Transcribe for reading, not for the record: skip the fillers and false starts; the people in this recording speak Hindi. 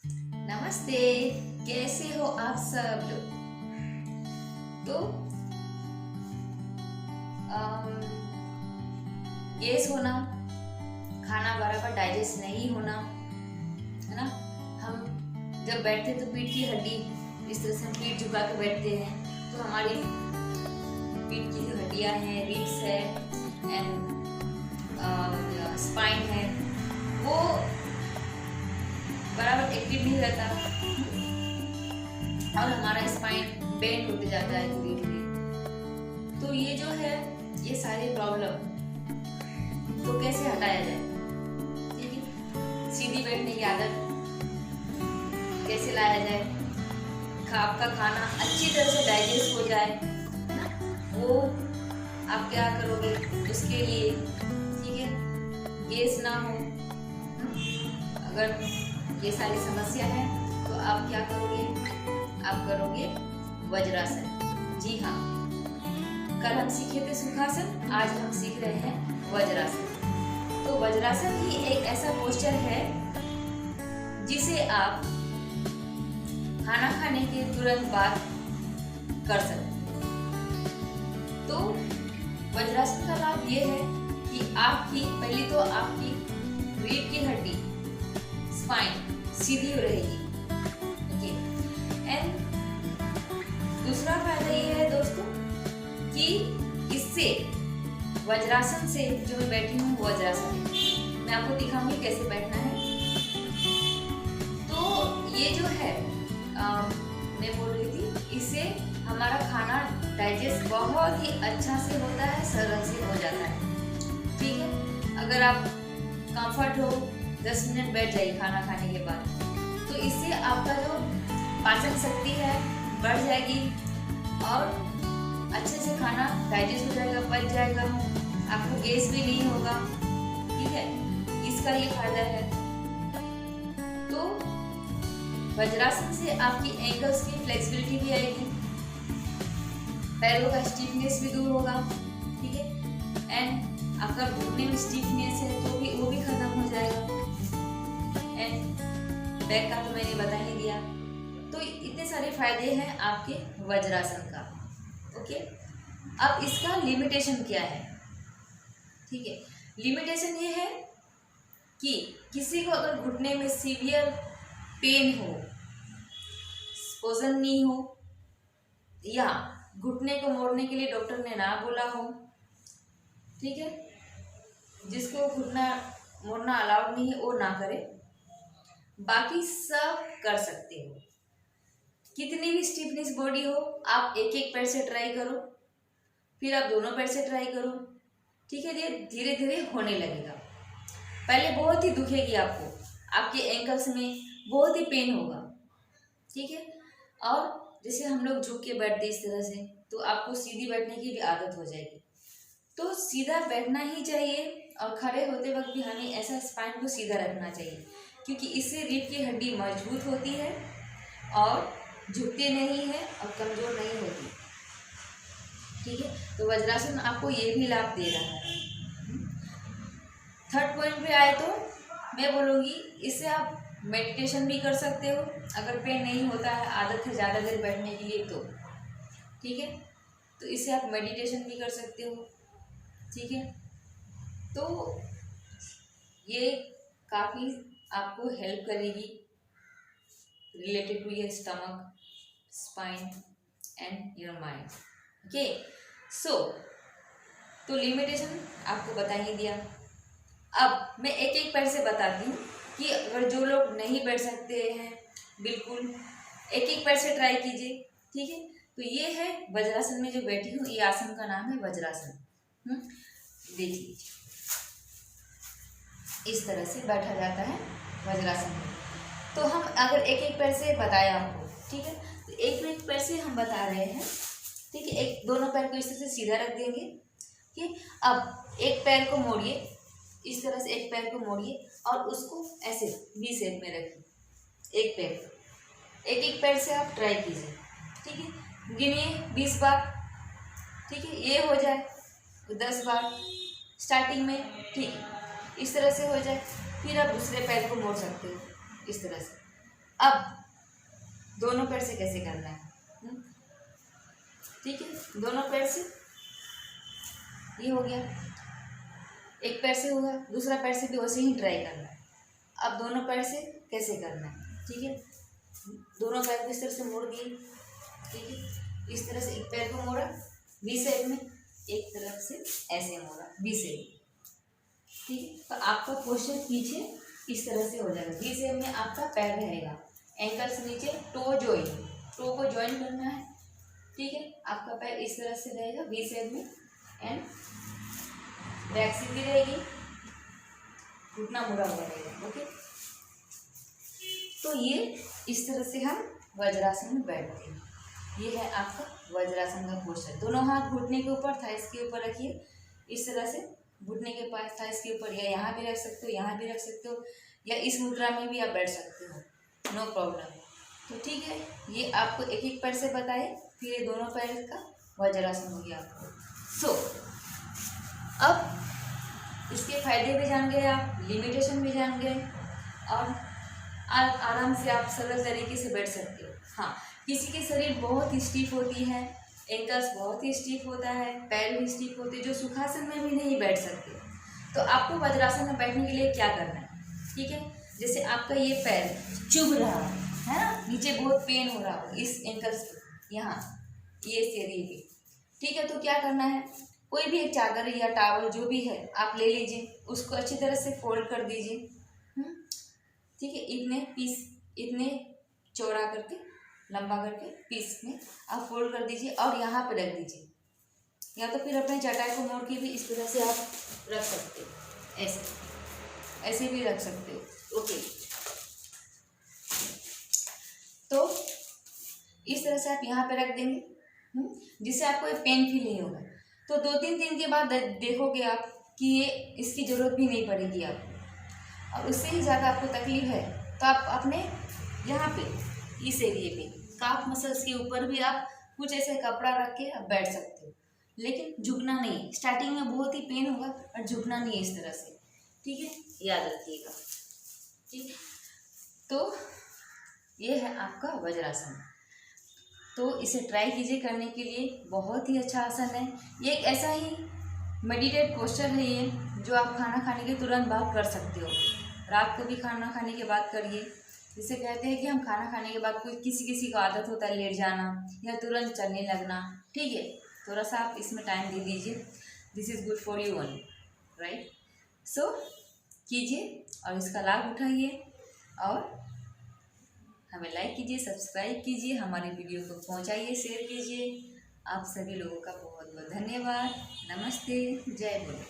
नमस्ते। कैसे हो आप सब लोग? तो गैस होना, खाना बराबर डाइजेस्ट नहीं होना, है ना। हम जब बैठते हैं तो पीठ की हड्डी, इस तरह से हम पीठ झुका के बैठते हैं तो हमारी पीठ की जो हड्डियां हैं, रिब्स है एंड स्पाइन है, वो बराबर एक्टिव नहीं रहता और हमारा स्पाइन बेंड होते जाता है धीरे धीरे। तो ये जो है, ये सारे प्रॉब्लम तो कैसे हटाया जाए? ठीक है, सीधी बैठने की आदत कैसे लाया जाए, आपका खाना अच्छी तरह से डाइजेस्ट हो जाए, वो आप क्या करोगे उसके लिए? ठीक है, गैस ना हो, अगर ये सारी समस्या है तो आप क्या करोगे? आप करोगे वज्रासन। जी हाँ, कल हम सीखे थे सुखासन, आज हम सीख रहे हैं वज्रासन। तो वज्रासन ही एक ऐसा पोस्चर है जिसे आप खाना खाने के तुरंत बाद कर सकते हैं। तो वज्रासन का लाभ ये है कि आपकी पहली तो आपकी रीढ़ की हड्डी, स्पाइन सीधी रहेगी। ओके, एंड दूसरा फायदा ये है दोस्तों कि इससे वज्रासन से, जो मैं बैठी हूँ वज्रासन, मैं आपको दिखाऊंगी कैसे बैठना है। तो ये जो है मैं बोल रही थी, इससे हमारा खाना डाइजेस्ट बहुत ही अच्छा से होता है, सरल से हो जाता है। ठीक है, अगर आप कंफर्ट हो 10 मिनट बैठ जाइए खाना खाने के बाद, तो इससे आपका जो पाचन शक्ति है बढ़ जाएगी और अच्छे से खाना डाइजेस्ट हो जाएगा, पच जाएगा, आपको गैस भी नहीं होगा। ठीक है, इसका ये फायदा है। तो वज्रासन से आपकी एंकल्स की फ्लेक्सिबिलिटी भी आएगी, पैरों का स्टिफनेस भी दूर होगा। ठीक है, एंड आपका घुटने में स्टिफनेस है तो भी वो भी खत्म हो जाएगा। एंड बैक का तो मैंने बता ही दिया। तो इतने सारे फायदे हैं आपके वज्रासन का। ओके, अब इसका लिमिटेशन क्या है? ठीक है, लिमिटेशन ये है कि किसी को अगर घुटने में सीवियर पेन हो, स्पोजन नहीं हो, या घुटने को मोड़ने के लिए डॉक्टर ने ना बोला हो, ठीक है, जिसको घुटना मोड़ना अलाउड नहीं है वो ना करे, बाकी सब कर सकते हो। कितनी भी स्टिफनेस बॉडी हो, आप एक एक पैर से ट्राई करो, फिर आप दोनों पैर से ट्राई करो। ठीक है, ये धीरे धीरे होने लगेगा। पहले बहुत ही दुखेगी आपको, आपके एंकल्स में बहुत ही पेन होगा। ठीक है, और जैसे हम लोग झुक के बैठते इस तरह से, तो आपको सीधी बैठने की भी आदत हो जाएगी। तो सीधा बैठना ही चाहिए और खड़े होते वक्त भी हमें ऐसा स्पाइन को सीधा रखना चाहिए, क्योंकि इससे रीढ़ की हड्डी मजबूत होती है और झुकती नहीं है और कमज़ोर नहीं होती। ठीक है, तो वज्रासन आपको ये भी लाभ दे रहा है। थर्ड पॉइंट पे आए तो मैं बोलूँगी, इससे आप मेडिटेशन भी कर सकते हो अगर पेन नहीं होता है, आदत है ज़्यादा देर बैठने के लिए तो। ठीक है, तो इससे आप मेडिटेशन भी कर सकते हो। ठीक है, तो ये काफ़ी आपको हेल्प करेगी related to your stomach, spine and your mind. Okay, so तो लिमिटेशन आपको बता ही दिया। अब मैं एक एक पैर से बताती हूँ कि अगर जो लोग नहीं बैठ सकते हैं, बिल्कुल एक एक पैर से ट्राई कीजिए। ठीक है, तो ये है वज्रासन में जो बैठी हूँ, ये आसन का नाम है वज्रासन। देख लीजिए, इस तरह से बैठा जाता है वज्रासन में। तो हम अगर एक एक पैर से बताया आपको, ठीक है, तो एक एक पैर से हम बता रहे हैं। ठीक है, एक दोनों पैर को इस तरह से सीधा रख देंगे। ठीक, अब एक पैर को मोड़िए, इस तरह से एक पैर को मोड़िए और उसको ऐसे वी शेप में रखिए। एक पैर, एक एक पैर से आप ट्राई कीजिए। ठीक है, गिनिए 20 बार। ठीक है, ये हो जाए तो 10 बार स्टार्टिंग में। ठीक है, इस तरह से हो जाए, फिर आप दूसरे पैर को मोड़ सकते हो इस तरह से। अब दोनों पैर से कैसे करना है, ठीक है। दोनों पैर से ये हो गया, एक पैर से होगा, दूसरा पैर से भी वैसे ही ट्राई करना है। अब दोनों पैर से कैसे करना है, ठीक है। दोनों पैर को इस तरह से मोड़ दिए, ठीक है। इस तरह से एक पैर को मोड़ा वी शेप में, एक तरफ से ऐसे मोड़ा वी शेप, ठीक है। तो आपका पोस्चर पीछे इस तरह से हो जाएगा, वी शेप में आपका पैर रहेगा, एंकल से नीचे टो जॉइन, टो को जॉइन करना है, ठीक है। आपका पैर इस तरह से रहेगा वी शेप में एंड बैक सीधी रहेगी, घुटना मुड़ा हुआ रहेगा, ओके। तो ये इस तरह से हम वज्रासन में बैठते हैं। ये है आपका वज्रासन का पोस्चर। दोनों हाथ घुटने के ऊपर, थाइस के ऊपर रखिए, इस तरह से घुटने के पास थाइस के ऊपर, या यहाँ भी रख सकते हो, यहाँ भी रख सकते हो, या इस मुद्रा में भी आप बैठ सकते हो, नो प्रॉब्लम। तो ठीक है, ये आपको एक एक पैर से बताए, फिर ये दोनों पैर का वज्रासन हो गया आपको। सो अब इसके फायदे भी जान गए आप, लिमिटेशन भी जान गए, और आराम से आप सरल तरीके से बैठ सकते हो। हाँ, किसी की शरीर बहुत ही स्टीफ होती है, एंकल्स बहुत ही स्टीफ होता है, पैर भी स्टीफ होते हैं, जो सुखासन में भी नहीं बैठ सकते। तो आपको वज्रासन में बैठने के लिए क्या करना है, ठीक है। जैसे आपका ये पैर चुभ रहा है ना, नीचे बहुत पेन हो रहा हो इस एंकल्स पे, यहाँ ये एरिया पे, ठीक है। तो क्या करना है, कोई भी एक चादर या टॉवल जो भी है आप ले लीजिए, उसको अच्छी तरह से फोल्ड कर दीजिए, ठीक है। इतने चौड़ा करके, लंबा करके पीस में आप फोल्ड कर दीजिए और यहाँ पे रख दीजिए, या तो फिर अपने चटाई को मोड़ के भी इस तरह से आप रख सकते हो, ऐसे भी रख सकते हो, ओके। तो इस तरह से आप यहाँ पे रख देंगे, जिससे आपको पेन फील नहीं होगा। तो 2-3 दिन के बाद देखोगे आप कि ये इसकी ज़रूरत भी नहीं पड़ेगी आपको, और उससे ही ज़्यादा आपको तकलीफ है तो आप अपने यहाँ पे इस एरिए पे काफ मसल्स के ऊपर भी आप कुछ ऐसे कपड़ा रख के आप बैठ सकते हो, लेकिन झुकना नहीं। स्टार्टिंग में बहुत ही पेन होगा और झुकना नहीं इस तरह से, ठीक है, याद रखिएगा, ठीक। तो ये है आपका वज्रासन। तो इसे ट्राई कीजिए करने के लिए, बहुत ही अच्छा आसन है। ये एक ऐसा ही मेडिटेट पोस्चर है ये, जो आप खाना खाने के तुरंत बाद कर सकते हो। रात को भी खाना खाने के बाद करिए। जिसे कहते हैं कि हम खाना खाने के बाद कोई किसी को आदत होता है लेट जाना या तुरंत चलने लगना, ठीक है, थोड़ा सा आप इसमें टाइम दे दीजिए। This is good for you only, right. So कीजिए और इसका लाभ उठाइए, और हमें लाइक कीजिए, सब्सक्राइब कीजिए, हमारे वीडियो को पहुंचाइए, शेयर कीजिए। आप सभी लोगों का बहुत बहुत धन्यवाद। नमस्ते, जय बोले।